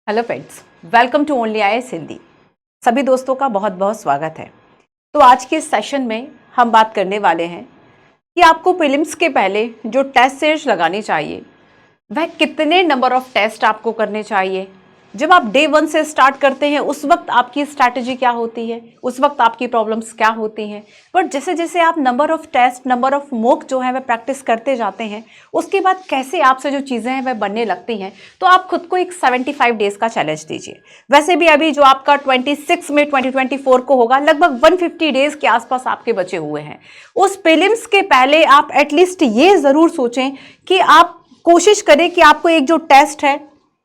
Hello friends, welcome to only IAS Hindi. सभी दोस्तों का बहुत बहुत स्वागत है। तो आज के सेशन में हम बात करने वाले हैं कि आपको प्रीलिम्स के पहले जो टेस्ट सीरीज लगानी चाहिए वह कितने नंबर ऑफ टेस्ट आपको करने चाहिए। जब आप डे 1 से स्टार्ट करते हैं उस वक्त आपकी स्ट्रैटेजी क्या होती है, उस वक्त आपकी प्रॉब्लम्स क्या होती हैं। बट जैसे जैसे आप number of test, number of mock जो है वह प्रैक्टिस करते जाते हैं, उसके बाद कैसे आपसे जो चीज़ें हैं वह बनने लगती हैं। तो आप खुद को एक 75 डेज का चैलेंज दीजिए। वैसे भी अभी जो आपका 26 मई 2024 को होगा, लगभग 150 डेज के आसपास आपके बचे हुए हैं। उस प्रीलिम्स के पहले आप एटलीस्ट ये ज़रूर सोचें कि आप कोशिश करें कि आपको एक जो टेस्ट है,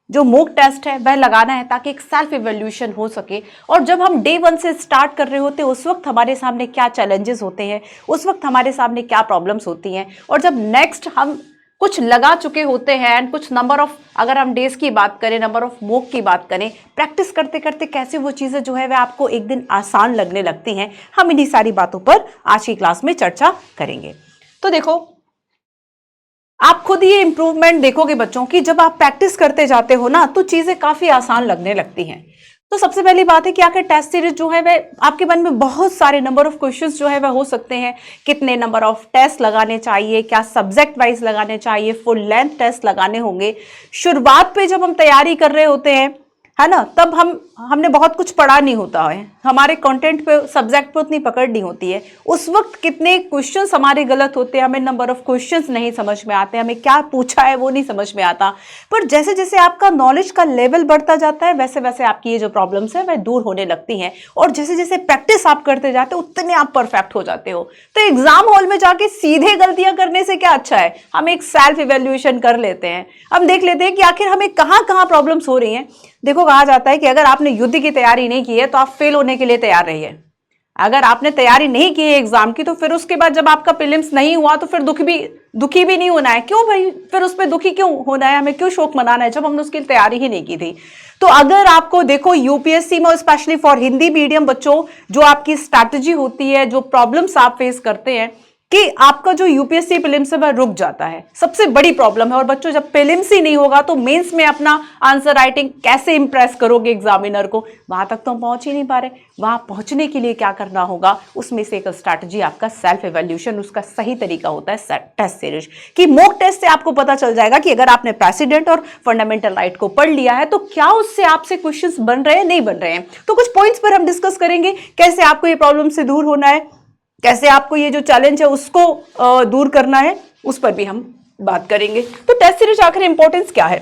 जो मॉक टेस्ट है, वह लगाना है ताकि एक सेल्फ इवैल्यूएशन हो सके। और जब हम डे 1 से स्टार्ट कर रहे होते हैं उस वक्त हमारे सामने क्या चैलेंजेस होते हैं, उस वक्त हमारे सामने क्या प्रॉब्लम्स होती हैं। और जब नेक्स्ट हम कुछ लगा चुके होते हैं एंड कुछ नंबर ऑफ, अगर हम डेज की बात करें, नंबर ऑफ मॉक की बात करें, प्रैक्टिस करते करते कैसे वो चीज़ें जो है वह आपको एक दिन आसान लगने लगती हैं, हम इन्हीं सारी बातों पर आज की क्लास में चर्चा करेंगे। तो देखो, आप खुद ये इंप्रूवमेंट देखोगे बच्चों की, जब आप प्रैक्टिस करते जाते हो ना तो चीजें काफी आसान लगने लगती हैं। तो सबसे पहली बात है कि आखिर टेस्ट सीरीज जो है वह आपके मन में बहुत सारे नंबर ऑफ क्वेश्चंस जो है वह हो सकते हैं। कितने नंबर ऑफ टेस्ट लगाने चाहिए, क्या सब्जेक्ट वाइज लगाने चाहिए, फुल लेंथ टेस्ट लगाने होंगे। शुरुआत पे जब हम तैयारी कर रहे होते हैं, है ना, तब हमने बहुत कुछ पढ़ा नहीं होता है, हमारे कंटेंट पे, सब्जेक्ट पे उतनी पकड़ नहीं होती है। उस वक्त कितने क्वेश्चंस हमारे गलत होते हैं, हमें नंबर ऑफ क्वेश्चंस नहीं समझ में आते, हमें क्या पूछा है वो नहीं समझ में आता। पर जैसे जैसे आपका नॉलेज का लेवल बढ़ता जाता है वैसे वैसे आपकी ये जो प्रॉब्लम्स है वह दूर होने लगती हैं। और जैसे जैसे प्रैक्टिस आप करते जाते हो उतने आप परफेक्ट हो जाते हो। तो एग्जाम हॉल में जाके सीधे गलतियां करने से क्या अच्छा है, हम एक सेल्फ इवेल्युएशन कर लेते हैं। हम देख लेते हैं कि आखिर हमें कहाँ कहाँ प्रॉब्लम्स हो रही हैं। देखो, कहा जाता है कि अगर आपने युद्ध की तैयारी नहीं की है तो आप फेल होने के लिए तैयार रहिए। अगर आपने तैयारी नहीं की है एग्जाम की तो फिर उसके बाद जब आपका प्रीलिम्स नहीं हुआ तो फिर दुखी भी नहीं होना है। क्यों भाई, फिर उस पर दुखी क्यों होना है, हमें क्यों शोक मनाना है जब हमने उसकी तैयारी ही नहीं की थी। तो अगर आपको देखो यूपीएससी में स्पेशली फॉर हिंदी मीडियम बच्चों, जो आपकी स्ट्रैटेजी होती है, जो प्रॉब्लम्स आप फेस करते हैं कि आपका जो यूपीएससी प्रीलिम्स है वह रुक जाता है, सबसे बड़ी प्रॉब्लम है। और बच्चों, जब प्रीलिम्स ही नहीं होगा तो मेंस में अपना आंसर राइटिंग कैसे इंप्रेस करोगे एग्जामिनर को। वहां तक तो हम पहुंच ही नहीं पा रहे। वहां पहुंचने के लिए क्या करना होगा, उसमें से एक स्ट्रैटेजी आपका सेल्फ इवैल्यूएशन, उसका सही तरीका होता है टेस्ट सीरीज की। मॉक टेस्ट से आपको पता चल जाएगा कि अगर आपने प्रेसिडेंट और फंडामेंटल राइट को पढ़ लिया है तो क्या उससे आपसे क्वेश्चंस बन रहे हैं, नहीं बन रहे हैं। तो कुछ पॉइंट्स पर हम डिस्कस करेंगे, कैसे आपको ये प्रॉब्लम से दूर होना है, कैसे आपको ये जो चैलेंज है उसको दूर करना है, उस पर भी हम बात करेंगे। तो टेस्ट सीरीज आखिर इंपॉर्टेंस क्या है,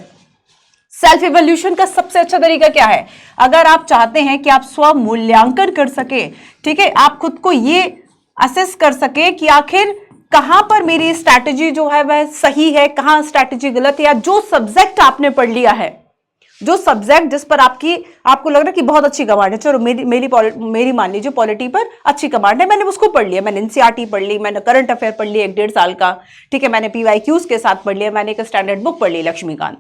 सेल्फ इवैल्यूएशन का सबसे अच्छा तरीका क्या है। अगर आप चाहते हैं कि आप स्व मूल्यांकन कर सके, ठीक है, आप खुद को ये असेस कर सके कि आखिर कहां पर मेरी स्ट्रैटेजी जो है वह सही है, कहां स्ट्रैटेजी गलत है, या जो सब्जेक्ट आपने पढ़ लिया है, जो सब्जेक्ट जिस पर आपको लग रहा है कि बहुत अच्छी कमांड है, चलो मेरी मान लीजिए पॉलिटी पर अच्छी कमांड है, मैंने उसको पढ़ लिया, मैंने एनसीईआरटी पढ़ ली, मैंने करंट अफेयर पढ़ लिया 1-1.5 साल का, ठीक है, मैंने पीवाईक्यूज के साथ पढ़ लिया, मैंने एक स्टैंडर्ड बुक पढ़ ली लक्ष्मीकांत।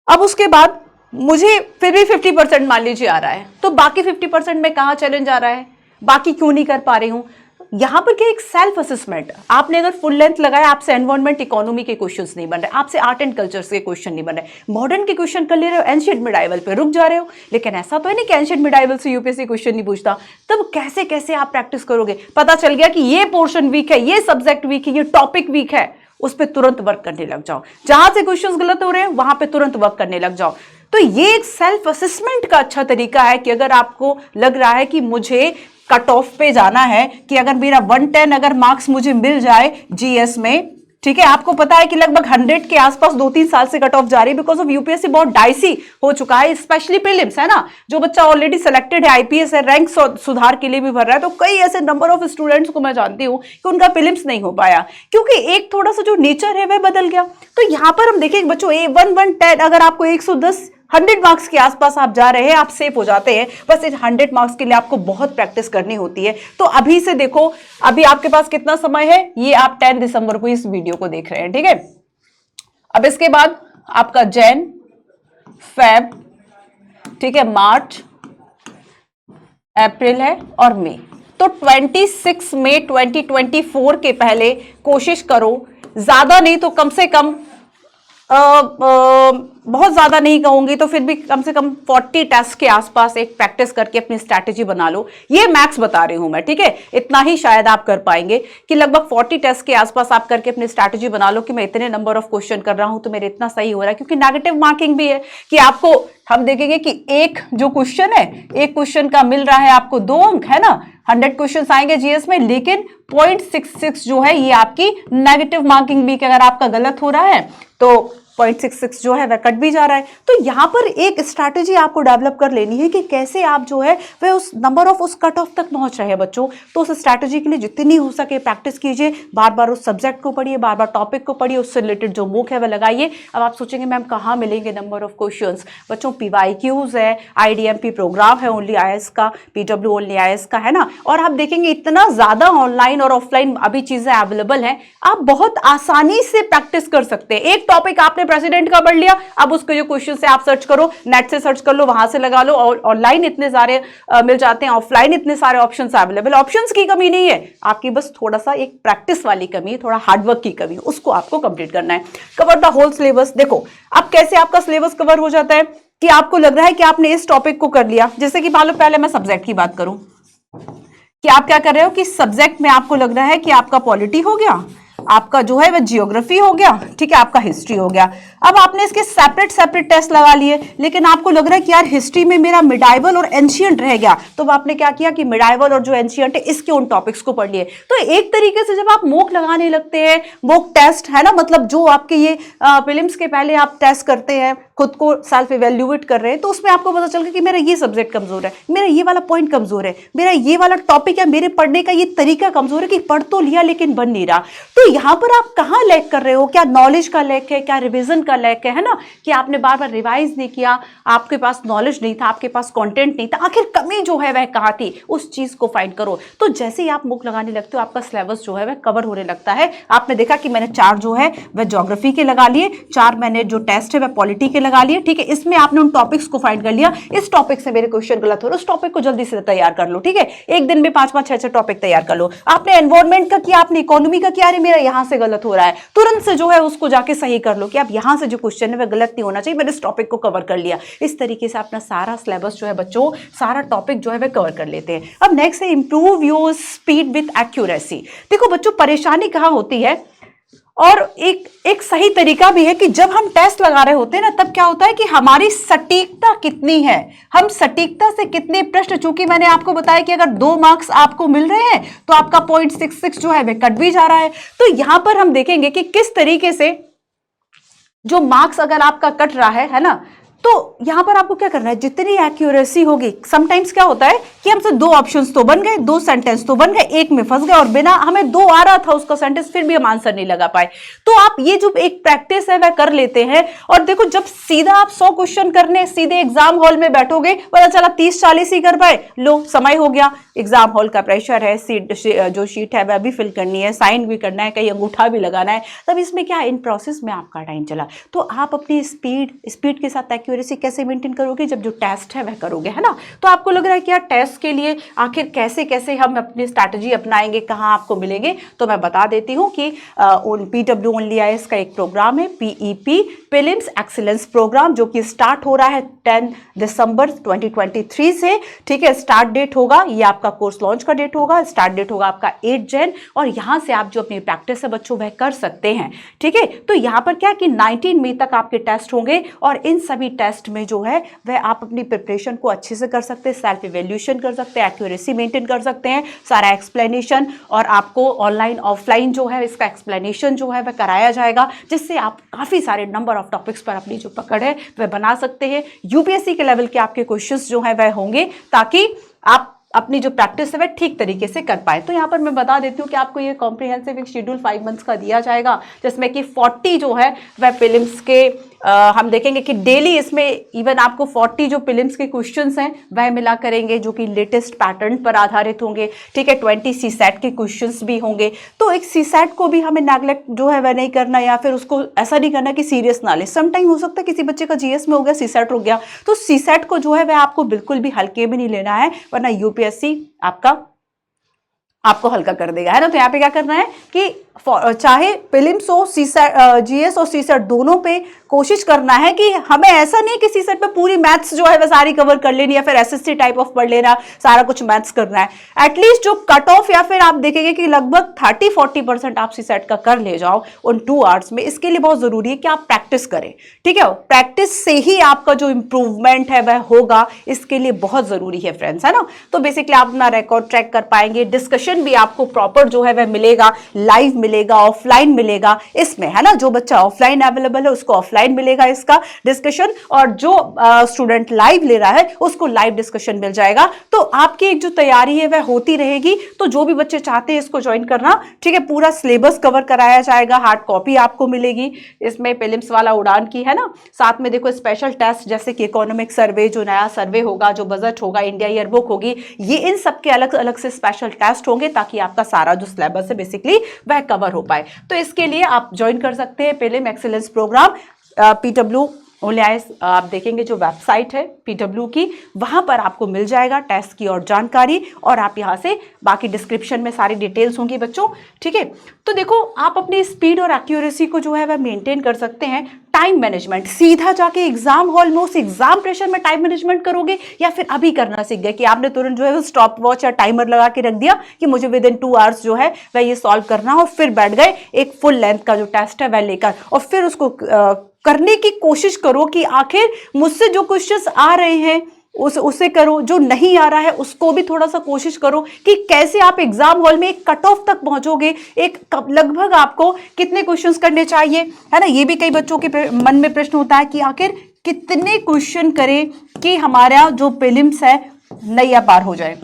अब उसके बाद मुझे फिर भी 50% मान लीजिए आ रहा है, तो बाकी 50% में कहां चैलेंज आ रहा है, बाकी क्यों नहीं कर पा रही हूं। यहां पर क्या, एक सेल्फ असेसमेंट। आपने अगर फुल लेंथ लगाया, आपसे एनवायरमेंट इकोनॉमी के क्वेश्चंस नहीं बन रहे, आपसे आर्ट एंड कल्चर्स के क्वेश्चन नहीं बन रहे, मॉडर्न के क्वेश्चन कर ले रहे हो, एंशिएंट मिडाइवल पे रुक जा रहे हो। लेकिन ऐसा तो है नहीं कि एंशिएंट मिडाइवल से यूपीएससी क्वेश्चन नहीं पूछता। तब कैसे कैसे आप प्रैक्टिस करोगे, पता चल गया कि ये पोर्शन वीक है, ये सब्जेक्ट वीक है, ये टॉपिक वीक है, उस पर तुरंत वर्क करने लग जाओ। जहां से क्वेश्चंस गलत हो रहे हैं वहां पे तुरंत वर्क करने लग जाओ। तो ये एक सेल्फ असेसमेंट का अच्छा तरीका है कि अगर आपको लग रहा है कि मुझे कट ऑफ पे जाना है, कि अगर मेरा 110 अगर मार्क्स मुझे मिल जाए जीएस में, ठीक है, आपको पता है कि लगभग 100 के आसपास 2-3 साल से कट ऑफ जा रही है, बिकॉज ऑफ यूपीएससी बहुत डाइसी हो चुका है, स्पेशली प्रीलिम्स, है ना। जो बच्चा ऑलरेडी सिलेक्टेड है, आईपीएस है, रैंक सुधार के लिए भी भर रहा है, तो कई ऐसे नंबर ऑफ स्टूडेंट्स को मैं जानती हूं कि उनका प्रीलिम्स नहीं हो पाया क्योंकि एक थोड़ा सा जो नेचर है वह बदल गया। तो यहां पर हम देखें बच्चों, 110 अगर आपको 110 मार्क्स के आसपास आप जा रहे हैं, आप सेफ हो जाते हैं। बस इस 100 मार्क्स के लिए आपको बहुत प्रैक्टिस करनी होती है। तो अभी से देखो, अभी आपके पास कितना समय है, ये आप 10 दिसंबर को इस वीडियो को देख रहे हैं, ठीक है। अब इसके बाद आपका जैन, फेब, ठीक है, मार्च, अप्रैल है और मई। तो 26 मई 2024 के पहले कोशिश करो, ज्यादा नहीं तो कम से कम बहुत ज़्यादा नहीं कहूँगी तो फिर भी कम से कम 40 टेस्ट के आसपास एक प्रैक्टिस करके अपनी स्ट्रैटेजी बना लो। ये मैक्स बता रही हूँ मैं, ठीक है, इतना ही शायद आप कर पाएंगे कि लगभग 40 टेस्ट के आसपास आप करके अपनी स्ट्रैटेजी बना लो कि मैं इतने नंबर ऑफ क्वेश्चन कर रहा हूँ तो मेरे इतना सही हो रहा है। क्योंकि नेगेटिव मार्किंग भी है कि आपको, हम देखेंगे कि एक जो क्वेश्चन है, एक क्वेश्चन का मिल रहा है आपको 2 अंक, है ना, 100 क्वेश्चन आएंगे जीएस में, लेकिन 0.66 जो है ये आपकी नेगेटिव मार्किंग भी, कि अगर आपका गलत हो रहा है तो 0.66 जो है वह कट भी जा रहा है। तो यहां पर एक स्ट्रैटेजी आपको डेवलप कर लेनी है कि कैसे आप जो है वह उस नंबर ऑफ, उस कट ऑफ तक पहुंच रहे हैं बच्चों। तो उस स्ट्रैटेजी के लिए जितनी हो सके प्रैक्टिस कीजिए, बार बार उस सब्जेक्ट को पढ़िए, बार बार टॉपिक को पढ़िए, उससे रिलेटेड जो बुक है वह लगाइए। अब आप सोचेंगे मैम कहाँ मिलेंगे नंबर ऑफ क्वेश्चंस? बच्चों PYQs है, IDMP प्रोग्राम है ओनली IAS का, PW ओनली IAS का, है ना। और आप देखेंगे इतना ज्यादा ऑनलाइन और ऑफलाइन अभी चीजें अवेलेबल हैं, आप बहुत आसानी से प्रैक्टिस कर सकते हैं। एक टॉपिक आपने प्रेसिडेंट का पढ़ लिया, अब उसके जो क्वेश्चन से आप सर्च करो, नेट से सर्च कर लो, वहां से लगा लो, और ऑनलाइन इतने सारे मिल जाते हैं, ऑफलाइन इतने सारे ऑप्शंस अवेलेबल। ऑप्शंस की कमी नहीं है आपकी, बस थोड़ा सा एक प्रैक्टिस वाली कमी है, थोड़ा हार्डवर्क की कमी है, उसको आपको कंप्लीट करना है। Cover the whole syllabus. देखो अब कैसे आपका सिलेबस कवर हो जाता है कि आपको लग रहा है कि आपने इस टॉपिक को कर लिया। जैसे कि मान लो पहले मैं सब्जेक्ट की बात करूं कि आप क्या कर रहे हो कि सब्जेक्ट में आपको लग रहा है कि आपका पॉलिटी हो गया, आपका जो है वह जियोग्राफी हो गया, ठीक है, आपका हिस्ट्री हो गया। अब आपने इसके सेपरेट सेपरेट टेस्ट लगा लिए, लेकिन आपको लग रहा है कि यार हिस्ट्री में मेरा मिडाइवल और एंशियंट रह गया, तो आपने क्या किया कि मिडाइवल और जो एंशियंट है इसके उन टॉपिक्स को पढ़ लिए। तो एक तरीके से जब आप मॉक लगाने लगते हैं, मॉक टेस्ट, है ना, मतलब जो आपके ये प्रीलिम्स के पहले आप टेस्ट करते हैं, खुद को सेल्फ इवेल्युएट कर रहे हैं, तो उसमें आपको पता चल गया कि मेरा ये सब्जेक्ट कमजोर है, मेरा ये वाला पॉइंट कमजोर है, मेरा ये वाला टॉपिक है, मेरे पढ़ने का ये तरीका कमजोर है कि पढ़ तो लिया लेकिन बन नहीं रहा। तो यहां पर आप कहां लैक कर रहे हो? क्या नॉलेज का लैक है, क्या रिवीजन का लैक है ना, कि आपने बार बार रिवाइज नहीं किया, आपके पास नॉलेज नहीं था, आपके पास कंटेंट नहीं था, आखिर कमी जो है वह कहां थी, उस चीज को फाइंड करो। तो जैसे ही आप मुक लगाने लगते हो आपका सिलेबस जो है वह कवर होने लगता है। आपने देखा कि मैंने 4 जो है वह ज्योग्राफी के लगा लिए, 4 मैंने जो टेस्ट है वह पॉलिटी के लगा लिए, ठीक है। इसमें आपने उन टॉपिक्स को फाइंड कर लिया, इस टॉपिक से मेरे क्वेश्चन गलत हो रहे, उस टॉपिक को जल्दी से तैयार कर लो, ठीक है। एक दिन में 5-5, 6-6 टॉपिक तैयार कर लो। आपने एनवायरमेंट का किया, आपने इकोनॉमी का किया, अरे मेरा यहां से गलत हो रहा है, तुरंत से जो है उसको जाके सही कर लो कि अब यहां से जो क्वेश्चन है वह गलत नहीं होना चाहिए, मैंने इस टॉपिक को कवर कर लिया। इस तरीके से अपना सारा सिलेबस जो है बच्चों, सारा टॉपिक जो है वह कवर कर लेते हैं। अब नेक्स्ट है improve your speed with accuracy. देखो बच्चों, परेशानी कहां होती है, और एक सही तरीका भी है कि जब हम टेस्ट लगा रहे होते हैं ना, तब क्या होता है कि हमारी सटीकता कितनी है, हम सटीकता से कितने प्रश्न, चूंकि मैंने आपको बताया कि अगर 2 मार्क्स आपको मिल रहे हैं तो आपका 0.66 जो है वह कट भी जा रहा है। तो यहां पर हम देखेंगे कि किस तरीके से जो मार्क्स अगर आपका कट रहा है ना, तो यहां पर आपको क्या करना है, जितनी एक्यूरेसी होगी, समटाइम्स क्या होता है कि हमसे 2 ऑप्शंस तो बन गए, 2 सेंटेंस तो बन गए, एक में फंस गए, और बिना हमें 2 आ रहा था उसका सेंटेंस, फिर भी हम आंसर नहीं लगा पाए। तो आप ये जो एक प्रैक्टिस है वह कर लेते हैं। और देखो, जब सीधा आप 100 क्वेश्चन करने सीधे एग्जाम हॉल में बैठोगे, पता चला 30-40 ही कर पाए, लो समय हो गया, एग्जाम हॉल का प्रेशर है, जो शीट है वह भी फिल करनी है, साइन भी करना है, कहीं अंगूठा भी लगाना है, तब इसमें क्या, इन प्रोसेस में आपका टाइम चला। तो आप अपनी स्पीड के साथ एक्यूरेसी कैसे मेंटेन करोगे, जब जो टेस्ट है वह करोगे, है ना। तो आपको लग रहा है कि यार टेस्ट के लिए आखिर कैसे कैसे हम अपनी स्ट्रैटेजी अपनाएंगे, कहां आपको मिलेंगे, तो मैं बता देती हूं कि PW ओनली IAS का एक प्रोग्राम है, PEP प्रीलिम्स एक्सीलेंस प्रोग्राम, जो कि स्टार्ट हो रहा है 10 दिसंबर 2023 से, ठीक है। स्टार्ट डेट होगा, ये आपका कोर्स लॉन्च का डेट होगा, स्टार्ट डेट होगा आपका 8 जन, और यहां से आप जो अपनी प्रैक्टिस है बच्चों वह कर सकते हैं, ठीक है। तो यहां पर क्या कि 19 मई तक आपके टेस्ट होंगे, और इन सभी टेस्ट में जो है वह आप अपनी प्रिपरेशन को अच्छे से कर सकते हैं, सेल्फ इवेल्यूएशन कर सकते हैं, एक्यूरेसी मेंटेन कर सकते हैं, सारा एक्सप्लेनेशन, और आपको ऑनलाइन ऑफलाइन जो है इसका एक्सप्लेनेशन जो है वह कराया जाएगा, जिससे आप काफी सारे नंबर ऑफ टॉपिक्स पर अपनी जो पकड़ है वह बना सकते हैं। यूपीएससी के लेवल के आपके क्वेश्चंस जो है वह होंगे, ताकि आप अपनी जो प्रैक्टिस है वह ठीक तरीके से कर पाए। तो यहाँ पर मैं बता देती हूँ कि आपको ये कॉम्प्रिहेंसिव एक शेड्यूल 5 मंथ्स का दिया जाएगा, जिसमें कि 40 जो है वह प्रीलिम्स के हम देखेंगे कि डेली इसमें इवन आपको 40 जो प्रीलिम्स के क्वेश्चंस हैं वह मिला करेंगे, जो कि लेटेस्ट पैटर्न पर आधारित होंगे, ठीक है। 20 CSAT के क्वेश्चंस भी होंगे। तो एक CSAT को भी हमें नेग्लेक्ट जो है वह नहीं करना, या फिर उसको ऐसा नहीं करना कि सीरियस ना ले। सम टाइम हो सकता है किसी बच्चे का GS में हो गया, CSAT रुक गया, तो CSAT को जो है वह आपको बिल्कुल भी हल्के में नहीं लेना है, वरना यूपीएससी आपको हल्का कर देगा, है ना। तो यहाँ पे क्या करना है कि चाहे प्रीलिम्स हो, जीएस और सीसेट दोनों पे कोशिश करना है कि हमें ऐसा नहीं कि सीसेट पे पूरी मैथ्स जो है वह सारी कवर कर लेनी या फिर एसएससी टाइप ऑफ पढ़ लेना, सारा कुछ मैथ्स करना है। एटलीस्ट जो कट ऑफ या फिर आप देखेंगे कि लगभग 30-40% आप सीसेट का कर ले जाओ उन 2 आवर्स में। इसके लिए बहुत जरूरी है कि आप प्रैक्टिस करें, ठीक है। प्रैक्टिस से ही आपका जो इंप्रूवमेंट है वह होगा, इसके लिए बहुत जरूरी है फ्रेंड्स, है ना। तो बेसिकली आप अपना रिकॉर्ड ट्रैक कर पाएंगे, डिस्कशन भी आपको प्रॉपर जो है वह मिलेगा, लाइव मिलेगा, ऑफलाइन मिलेगा इसमें, है ना। जो बच्चा ऑफलाइन अवेलेबल है उसको ऑफलाइन मिलेगा इसका डिस्कशन, और जो स्टूडेंट लाइव ले रहा है उसको लाइव डिस्कशन मिल जाएगा। तो आपकी एक जो तैयारी है वह होती रहेगी। तो जो भी बच्चे चाहते हैं इसको ज्वाइन करना, ठीक है, पूरा सिलेबस कवर कराया जाएगा, हार्ड कॉपी आपको मिलेगी इसमें, प्रीलिम्स वाला उड़ान की, है ना। साथ में देखो स्पेशल टेस्ट जैसे कि इकोनॉमिक सर्वे, जो नया सर्वे होगा, जो बजट होगा, इंडिया ईयर बुक होगी, ये इन सबके अलग अलग से स्पेशल टेस्ट होंगे ताकि आपका सारा जो सिलेबस है बेसिकली वह कवर हो पाए। तो इसके लिए आप ज्वाइन कर सकते हैं prelim excellence program. PW only IAS आप देखेंगे जो वेबसाइट है PW की, वहां पर आपको मिल जाएगा टेस्ट की और जानकारी, और आप यहां से बाकी डिस्क्रिप्शन में सारी डिटेल्स होंगी बच्चों, ठीक है। तो देखो आप अपनी स्पीड और एक्यूरेसी को जो है वह मेंटेन कर सकते हैं। टाइम मैनेजमेंट, सीधा जाके एग्जाम हॉल में उस एग्जाम प्रेशर में टाइम मैनेजमेंट करोगे, या फिर अभी करना सीख गए कि आपने तुरंत जो है स्टॉप वॉच या टाइमर लगा के रख दिया कि मुझे विद इन 2 आवर्स जो है वह ये सॉल्व करना, और फिर बैठ गए एक फुल लेंथ का जो टेस्ट है वह लेकर, और फिर उसको करने की कोशिश करो कि आखिर मुझसे जो क्वेश्चंस आ रहे हैं उसे करो, जो नहीं आ रहा है उसको भी थोड़ा सा कोशिश करो कि कैसे आप एग्जाम हॉल में एक कट ऑफ तक पहुंचोगे, एक लगभग आपको कितने क्वेश्चंस करने चाहिए, है ना। ये भी कई बच्चों के मन में प्रश्न होता है कि आखिर कितने क्वेश्चन करें कि हमारा जो प्रीलिम्स है नैया पार हो जाए।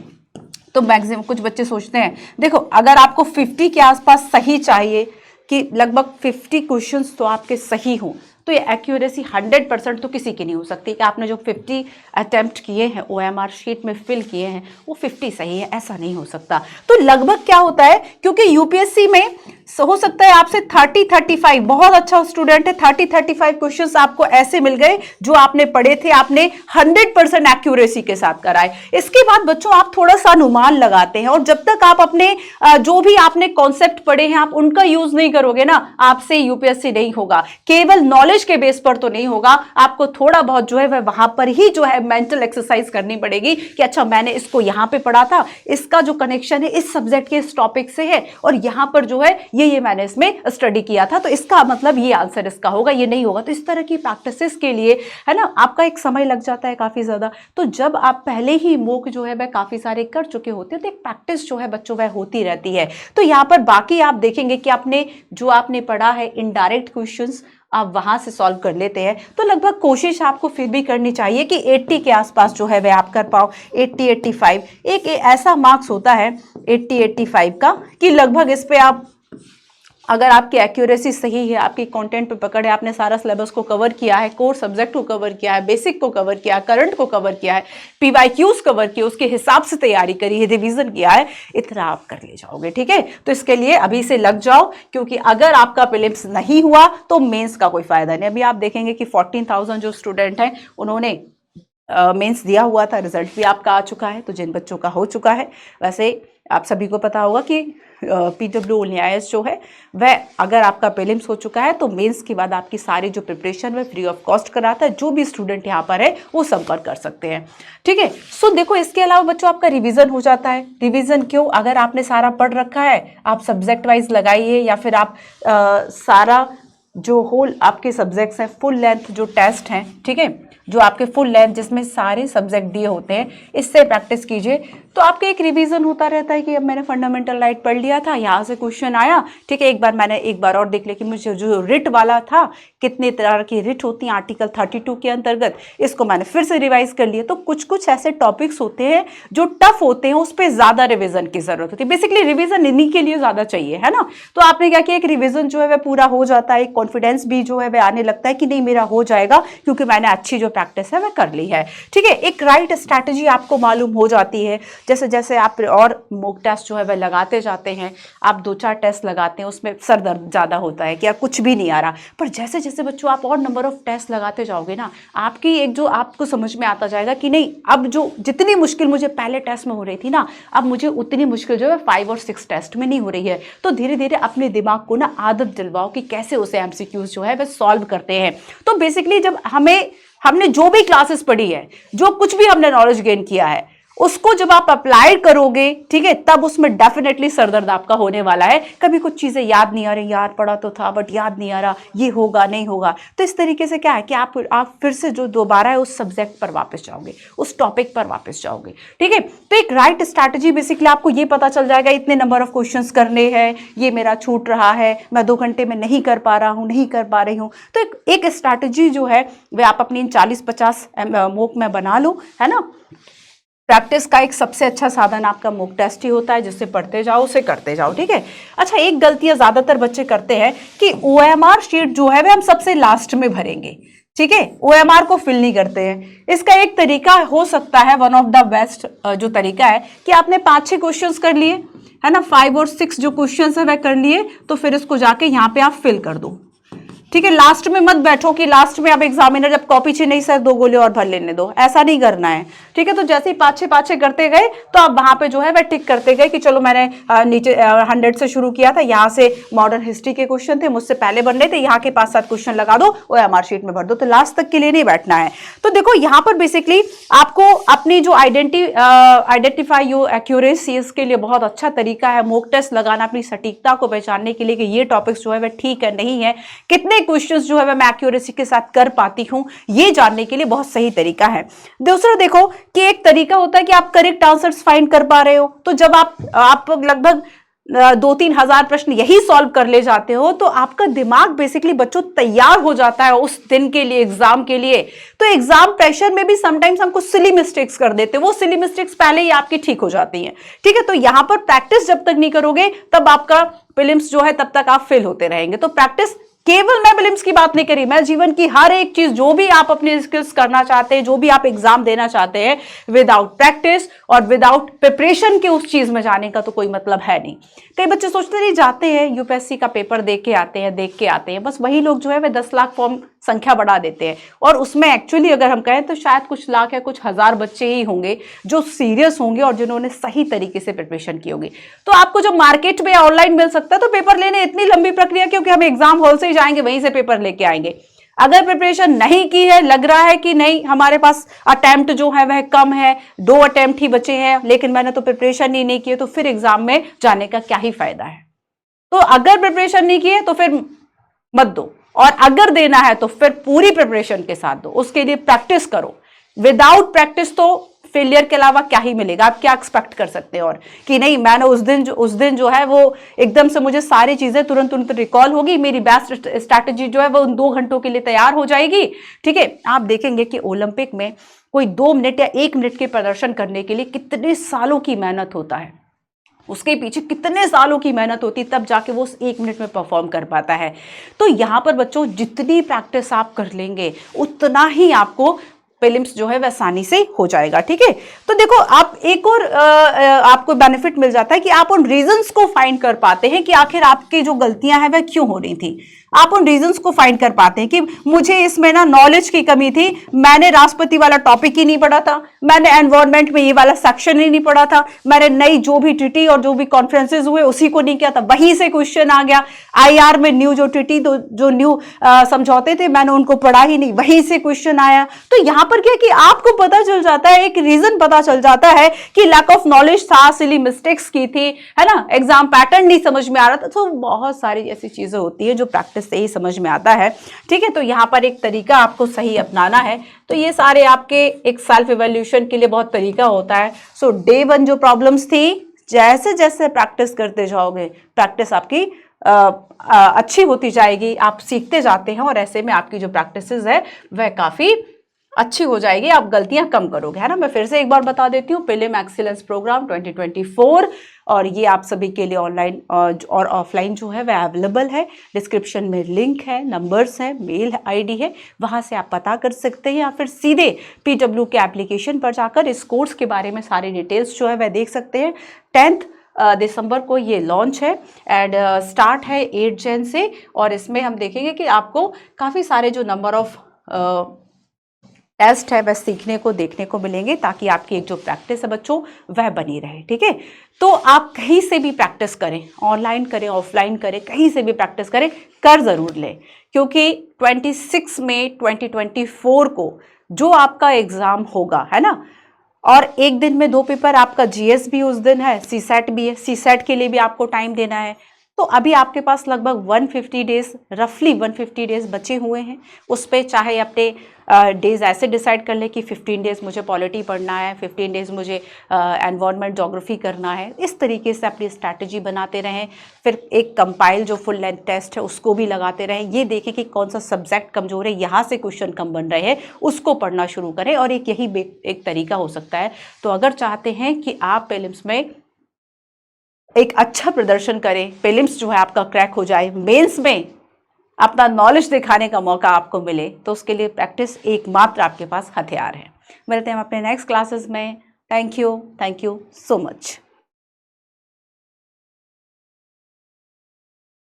तो मैक्सिमम कुछ बच्चे सोचते हैं, देखो अगर आपको 50 के आसपास सही चाहिए, कि लगभग 50 क्वेश्चंस तो आपके सही हों, तो ये एक्यूरेसी 100% तो किसी की नहीं हो सकती कि आपने जो 50 अटेम्प्ट किए हैं OMR शीट में फिल किए हैं वो 50 सही है, ऐसा नहीं हो सकता। तो लगभग क्या होता है, क्योंकि यूपीएससी में हो सकता है आपसे 30-35, बहुत अच्छा स्टूडेंट है, 30-35 क्वेश्चंस आपको ऐसे मिल गए जो आपने पढ़े थे, आपने 100% एक्यूरेसी के साथ कराए। इसके बाद बच्चों आप थोड़ा सा अनुमान लगाते हैं, और जब तक आप अपने जो भी आपने कॉन्सेप्ट पढ़े हैं आप उनका यूज नहीं करोगे ना, आपसे यूपीएससी नहीं होगा। केवल नॉलेज के बेस पर तो नहीं होगा, आपको थोड़ा बहुत जो है वह वहां पर ही जो है मेंटल एक्सरसाइज करनी पड़ेगी कि अच्छा मैंने इसको यहां पे पढ़ा था, इसका जो कनेक्शन है इस सब्जेक्ट के इस टॉपिक से है, और यहां पर जो है ये मैंने इसमें स्टडी किया था, तो इसका मतलब ये आंसर इसका होगा, ये नहीं होगा। तो इस तरह की प्रैक्टिसेस के लिए, है ना, आपका एक समय लग जाता है काफी ज्यादा। तो जब आप पहले ही मॉक जो है वह काफी सारे कर चुके होते हैं, तो एक प्रैक्टिस जो है बच्चों वह होती रहती है। तो यहाँ पर बाकी आप देखेंगे कि आपने पढ़ा है इनडायरेक्ट क्वेश्चंस आप वहां से सॉल्व कर लेते हैं। तो लगभग कोशिश आपको फिर भी करनी चाहिए कि 80 के आसपास जो है वह आप कर पाओ। 80-85 एक ऐसा मार्क्स होता है 80-85 का कि लगभग इस पे आप, अगर आपकी एक्यूरेसी सही है, आपकी कंटेंट पे पकड़ है, आपने सारा सिलेबस को कवर किया है, कोर सब्जेक्ट को कवर किया है, बेसिक को कवर किया है, करंट को कवर किया है, PYQs कवर किए, उसके हिसाब से तैयारी करी है, रिवीजन किया है, इतना आप कर ले जाओगे, ठीक है। तो इसके लिए अभी से लग जाओ, क्योंकि अगर आपका प्रीलिम्स नहीं हुआ तो मेंस का कोई फायदा नहीं। अभी आप देखेंगे कि 14,000 जो स्टूडेंट हैं उन्होंने मेंस दिया हुआ था, रिजल्ट भी आपका आ चुका है। तो जिन बच्चों का हो चुका है, वैसे आप सभी को पता होगा कि PW ओनली आईएएस जो है वह, अगर आपका प्रीलिम्स हो चुका है तो मेंस के बाद आपकी सारी जो प्रिपरेशन है फ्री ऑफ कॉस्ट कराता है। जो भी स्टूडेंट यहाँ पर है वो संपर्क कर सकते हैं, ठीक है। सो देखो इसके अलावा बच्चों आपका रिवीजन हो जाता है। रिवीजन क्यों? अगर आपने सारा पढ़ रखा है, आप सब्जेक्ट वाइज लगाइए, या फिर आप सारा जो होल आपके सब्जेक्ट्स हैं, फुल लेंथ जो टेस्ट हैं, ठीक है, जो आपके फुल लेंथ जिसमें सारे सब्जेक्ट दिए होते हैं, इससे प्रैक्टिस कीजिए। तो आपके एक रिवीजन होता रहता है कि अब मैंने फंडामेंटल राइट पढ़ लिया था, यहाँ से क्वेश्चन आया, ठीक है, मैंने एक बार और देख लिया कि मुझे जो रिट वाला था, कितने तरह की रिट होती हैं आर्टिकल 32 के अंतर्गत, इसको मैंने फिर से रिवाइज कर लिया। तो कुछ कुछ ऐसे टॉपिक्स होते हैं जो टफ होते हैं, उस पर ज्यादा रिविजन की जरूरत होती है। बेसिकली रिविजन इन्हीं के लिए ज्यादा चाहिए, है ना। तो आपने क्या किया, एक रिविजन जो है वह पूरा हो जाता है, कॉन्फिडेंस भी जो है वह आने लगता है कि नहीं मेरा हो जाएगा, क्योंकि मैंने अच्छी जो प्रैक्टिस है वह कर ली है। ठीक है, एक राइट स्ट्रैटेजी आपको मालूम हो जाती है। जैसे जैसे आप और मॉक टेस्ट जो है वह लगाते जाते हैं, आप 2-4 टेस्ट लगाते हैं, उसमें सर दर्द ज़्यादा होता है कि यार कुछ भी नहीं आ रहा, पर जैसे जैसे बच्चों आप और नंबर ऑफ टेस्ट लगाते जाओगे ना, आपकी एक जो आपको समझ में आता जाएगा कि नहीं, अब जो जितनी मुश्किल मुझे पहले टेस्ट में हो रही थी ना, अब मुझे उतनी मुश्किल जो है 5 और 6 टेस्ट में नहीं हो रही है। तो धीरे धीरे अपने दिमाग को ना आदत दिलवाओ कि कैसे उसे एमसीक्यूज जो है वह सॉल्व करते हैं। तो बेसिकली जब हमने जो भी क्लासेस पढ़ी है, जो कुछ भी हमने नॉलेज गेन किया है, उसको जब आप अप्लाई करोगे, ठीक है, तब उसमें डेफिनेटली सरदर्द आपका होने वाला है। कभी कुछ चीजें याद नहीं आ रही, यार पढ़ा तो था बट याद नहीं आ रहा, ये होगा नहीं होगा, तो इस तरीके से क्या है कि आप फिर से जो दोबारा है उस सब्जेक्ट पर वापस जाओगे, उस टॉपिक पर वापस जाओगे। ठीक है, तो एक राइट स्ट्रैटेजी बेसिकली आपको ये पता चल जाएगा इतने नंबर ऑफ क्वेश्चंस करने हैं, ये मेरा छूट रहा है, मैं 2 घंटे में नहीं कर पा रहा हूँ, नहीं कर पा रही हूँ। तो एक स्ट्रैटेजी जो है वह आप अपनी 40-50 मॉक में बना लो, है ना। प्रैक्टिस का एक सबसे अच्छा साधन आपका मॉक टेस्ट ही होता है, जिससे पढ़ते जाओ, उसे करते जाओ। ठीक है, अच्छा, एक गलतियां ज्यादातर बच्चे करते हैं कि OMR शीट जो है वह हम सबसे लास्ट में भरेंगे। ठीक है, OMR को फिल नहीं करते हैं। इसका एक तरीका हो सकता है, वन ऑफ द बेस्ट जो तरीका है कि आपने 5-6 क्वेश्चंस कर लिए, है ना, 5 और 6 जो क्वेश्चंस है वह कर लिए, तो फिर इसको जाके यहाँ पे आप फिल कर दो। ठीक है, लास्ट में मत बैठो कि लास्ट में आप एग्जामिनर जब कॉपी चाहिए, नहीं सर 2 गोले और भर लेने दो, ऐसा नहीं करना है। ठीक है, तो जैसे ही 5-6 करते गए तो आप वहां पे जो है वह टिक करते गए कि चलो मैंने नीचे 100 से शुरू किया था, यहाँ से मॉडर्न हिस्ट्री के क्वेश्चन थे, मुझसे पहले बन रहे थे, यहाँ के 5-7 क्वेश्चन लगा दो, OMR शीट में भर दो, तो लास्ट तक के लिए नहीं बैठना है। तो देखो यहाँ पर बेसिकली आपको अपनी जो आइडेंटिफाई योर एक्यूरेसी, इसके लिए बहुत अच्छा तरीका है मॉक टेस्ट लगाना, अपनी सटीकता को पहचानने के लिए कि ये टॉपिक्स जो है वह ठीक है नहीं है, कितने क्वेश्चंस जो है वह मैं एक्यूरेसी के साथ कर पाती हूं, ये जानने के लिए बहुत सही तरीका है। दूसरा देखो कि एक तरीका होता है कि आप करेक्ट आंसर्स फाइंड कर पा रहे हो, तो जब आप लगभग 2-3 हजार प्रश्न यही सॉल्व कर ले जाते हो, तो आपका दिमाग बेसिकली बच्चों तैयार हो जाता है उस दिन के लिए, एग्जाम के लिए। तो एग्जाम प्रेशर में भी समटाइम्स हमको सिली मिस्टेक्स कर देते हैं, वो सिली मिस्टेक्स पहले ही आपकी ठीक हो जाती हैं। ठीक है, तो यहां पर प्रैक्टिस जब तक नहीं करोगे तब आपका प्रीलिम्स जो है तब तक आप फेल होते रहेंगे। तो प्रैक्टिस, केवल मैं प्रीलिम्स की बात नहीं करी, मैं जीवन की हर एक चीज, जो भी आप अपने स्किल्स करना चाहते हैं, जो भी आप एग्जाम देना चाहते हैं, विदाउट प्रैक्टिस और विदाउट प्रिपरेशन के उस चीज में जाने का तो कोई मतलब है नहीं। कई बच्चे सोचते नहीं, जाते हैं यूपीएससी का पेपर देख के आते हैं, बस वही लोग जो है वे 10 लाख फॉर्म संख्या बढ़ा देते हैं, और उसमें एक्चुअली अगर हम कहें तो शायद कुछ लाख या कुछ हजार बच्चे ही होंगे जो सीरियस होंगे और जिन्होंने सही तरीके से प्रिपरेशन की होगी। तो आपको जब मार्केट में या ऑनलाइन मिल सकता है, तो पेपर लेने इतनी लंबी प्रक्रिया, क्योंकि हम एग्जाम हॉल से ही जाएंगे, वहीं से पेपर लेके आएंगे। अगर प्रिपरेशन नहीं की है, लग रहा है कि नहीं हमारे पास अटेम्प्ट जो है वह कम है, 2 अटेम्प्ट ही बचे हैं, लेकिन मैंने तो प्रिपरेशन ही नहीं की, तो फिर एग्जाम में जाने का क्या ही फायदा है। तो अगर प्रिपरेशन नहीं की है तो फिर मत दो, और अगर देना है तो फिर पूरी प्रिपरेशन के साथ दो, उसके लिए प्रैक्टिस करो। विदाउट प्रैक्टिस तो फेलियर के अलावा क्या ही मिलेगा, आप क्या एक्सपेक्ट कर सकते हैं, और कि नहीं मैंने उस दिन जो है वो एकदम से मुझे सारी चीजें तुरंत रिकॉल होगी, मेरी बेस्ट स्ट्रैटेजी जो है वो 2 घंटों के लिए तैयार हो जाएगी। ठीक है, आप देखेंगे कि ओलंपिक में कोई 2 मिनट या 1 मिनट के प्रदर्शन करने के लिए कितने सालों की मेहनत होता है, उसके पीछे कितने सालों की मेहनत होती, तब जाके वो 1 मिनट में परफॉर्म कर पाता है। तो यहाँ पर बच्चों जितनी प्रैक्टिस आप कर लेंगे उतना ही आपको प्रीलिम्स जो है वह आसानी से हो जाएगा। ठीक है, तो देखो आप एक और आपको बेनिफिट मिल जाता है कि आप उन रीजंस को फाइंड कर पाते हैं कि आखिर आपकी जो गलतियां हैं वह क्यों हो रही थी। आप उन रीजंस को फाइंड कर पाते हैं कि मुझे इसमें ना नॉलेज की कमी थी, मैंने राष्ट्रपति वाला टॉपिक ही नहीं पढ़ा था, मैंने एनवायरमेंट में ये वाला सेक्शन ही नहीं पढ़ा था, मैंने नई जो भी टीटी और जो भी कॉन्फ्रेंसेज हुए उसी को नहीं किया था, वहीं से क्वेश्चन आ गया। IR में न्यू जो टीटी जो न्यू समझौते थे मैंने उनको पढ़ा ही नहीं, वहीं से क्वेश्चन आया। तो यहाँ पर क्या कि आपको पता चल जाता है, एक रीजन पता चल जाता है कि लैक ऑफ नॉलेज था, सिली मिस्टेक्स की थी, है ना, एग्जाम पैटर्न नहीं समझ में आ रहा था। तो बहुत सारी ऐसी चीजें होती है जो प्रैक्टिस से ही समझ में आता है। ठीक है, तो यहाँ पर एक तरीका आपको सही अपनाना है। तो ये सारे आपके एक सेल्फ इवैल्यूएशन के लिए बहुत तरीका होता है। सो डे 1 जो प्रॉब्लम्स थी, जैसे जैसे प्रैक्टिस करते जाओगे, प्रैक्टिस आपकी अच्छी होती जाएगी, आप सीखते जाते हैं, और ऐसे में आपकी जो प्रैक्टिसेस है वह काफी अच्छी हो जाएगी, आप गलतियां कम करोगे, है ना। मैं फिर से एक बार बता देती हूँ, प्रीलिम एक्सीलेंस प्रोग्राम 2024, और ये आप सभी के लिए ऑनलाइन और ऑफलाइन जो है वह अवेलेबल है। डिस्क्रिप्शन में लिंक है, नंबर्स हैं, मेल आईडी है, वहां से आप पता कर सकते हैं, या फिर सीधे PW के एप्लीकेशन पर जाकर इस कोर्स के बारे में सारी डिटेल्स जो है वह देख सकते हैं। 10 दिसंबर को ये लॉन्च है एंड स्टार्ट है 8 जन से, और इसमें हम देखेंगे कि आपको काफ़ी सारे जो नंबर ऑफ टेस्ट है वह सीखने को देखने को मिलेंगे, ताकि आपकी एक जो प्रैक्टिस है बच्चों वह बनी रहे, ठीक है। तो आप कहीं से भी प्रैक्टिस करें, ऑनलाइन करें, ऑफलाइन करें, कहीं से भी प्रैक्टिस करें, कर ज़रूर लें, क्योंकि 26 मई 2024 को जो आपका एग्ज़ाम होगा, है ना, और एक दिन में 2 पेपर, आपका GS भी उस दिन है, CSAT भी है, CSAT के लिए भी आपको टाइम देना है। तो अभी आपके पास लगभग 150 डेज, रफली 150 डेज बचे हुए हैं। उस पर चाहे अपने डेज ऐसे डिसाइड कर ले कि 15 डेज मुझे पॉलिटी पढ़ना है, 15 डेज मुझे एनवायरनमेंट जोग्राफी करना है, इस तरीके से अपनी स्ट्रैटेजी बनाते रहें। फिर एक कंपाइल जो फुल लेंथ टेस्ट है उसको भी लगाते रहें, ये देखें कि कौन सा सब्जेक्ट कमज़ोर है, यहाँ से क्वेश्चन कम बन रहे हैं, उसको पढ़ना शुरू करें, और यही एक तरीका हो सकता है। तो अगर चाहते हैं कि आप प्रीलिम्स में एक अच्छा प्रदर्शन करें, प्रीलिम्स जो है आपका क्रैक हो जाए, मेंस में अपना नॉलेज दिखाने का मौका आपको मिले, तो उसके लिए प्रैक्टिस एकमात्र आपके पास हथियार है। मिलते हैं हम अपने नेक्स्ट क्लासेस में। Thank you so much.